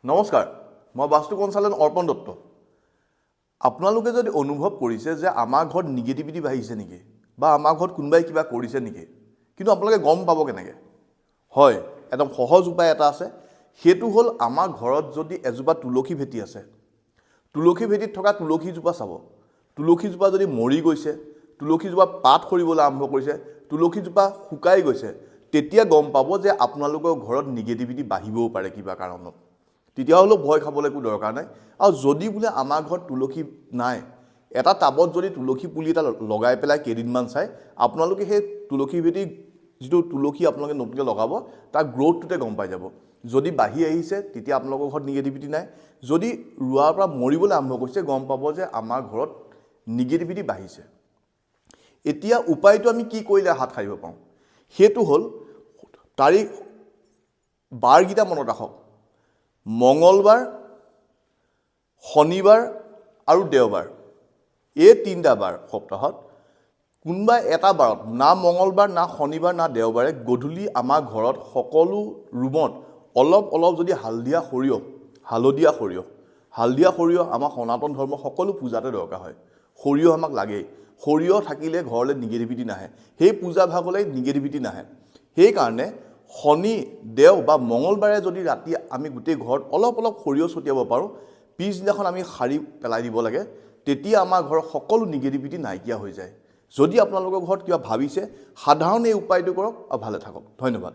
নমস্কাৰ, মই বাস্তু কনসালটেন্ট অৰ্পণ দত্ত। আপোনালোকে যদি অনুভৱ কৰিছে যে আমাৰ ঘৰত নিগেটিভিটি বাঢ়িছে নেকি বা আমাৰ ঘৰত কোনোবাই কিবা কৰিছে নেকি, কিন্তু আপোনালোকে গম পাব কেনেকৈ? হয়, একদম সহজ উপায় এটা আছে। সেইটো হ'ল আমাৰ ঘৰত যদি এজোপা তুলসী ভেটি আছে, তুলসী ভেটিত থকা তুলসীজোপা চাব। তুলসীজোপা যদি মৰি গৈছে, তুলসীজোপা পাত সৰিবলৈ আৰম্ভ কৰিছে, তুলসীজোপা শুকাই গৈছে, তেতিয়া গম পাব যে আপোনালোকৰ ঘৰত নিগেটিভিটি বাঢ়িবও পাৰে কিবা কাৰণত। তেতিয়াহ'লেও ভয় খাবলৈ একো দৰকাৰ নাই। আৰু যদি বোলে আমাৰ ঘৰত তুলসী নাই, এটা টাবত যদি তুলসী পুলি এটা লগাই পেলাই কেইদিনমান চাই, আপোনালোকে সেই তুলসী ভেটি যিটো তুলসী আপোনালোকে নতুনকৈ লগাব, তাৰ গ্ৰ'থটোতে গম পাই যাব। যদি বাঢ়ি আহিছে, তেতিয়া আপোনালোকৰ ঘৰত নিগেটিভিটি নাই। যদি ৰোৱাৰ পৰা মৰিবলৈ আৰম্ভ কৰিছে, গম পাব যে আমাৰ ঘৰত নিগেটিভিটি বাঢ়িছে। এতিয়া উপায়টো আমি কি কৰিলে হাত সাৰিব পাৰোঁ? সেইটো হ'ল তাৰিখ বাৰকেইটা মনত ৰাখক। মঙলবাৰ, শনিবাৰ আৰু দেওবাৰ, এই তিনিটা বাৰ সপ্তাহত কোনোবা এটা বাৰত, না মঙলবাৰ, না শনিবাৰ, না দেওবাৰে গধূলি আমাৰ ঘৰত সকলো ৰুমত অলপ অলপ যদি হালধীয়া সৰিয়হ আমাৰ সনাতন ধৰ্ম সকলো পূজাতে দৰকাৰ হয়। সৰিয়হ আমাক লাগেই। সৰিয়হ থাকিলে ঘৰলৈ নিগেটিভিটি নাহে, সেই পূজা ভাগলৈ নিগেটিভিটি নাহে। সেইকাৰণে শনি, দেও বা মঙলবাৰে যদি ৰাতি আমি গোটেই ঘৰত অলপ অলপ সৰিয়হ ছটিয়াব পাৰোঁ, পিছদিনাখন আমি সাৰি পেলাই দিব লাগে, তেতিয়া আমাৰ ঘৰৰ সকলো নিগেটিভিটি নাইকিয়া হৈ যায়। যদি আপোনালোকৰ ঘৰত কিবা ভাবিছে, সাধাৰণ এই উপায়টো কৰক আৰু ভালে থাকক। ধন্যবাদ।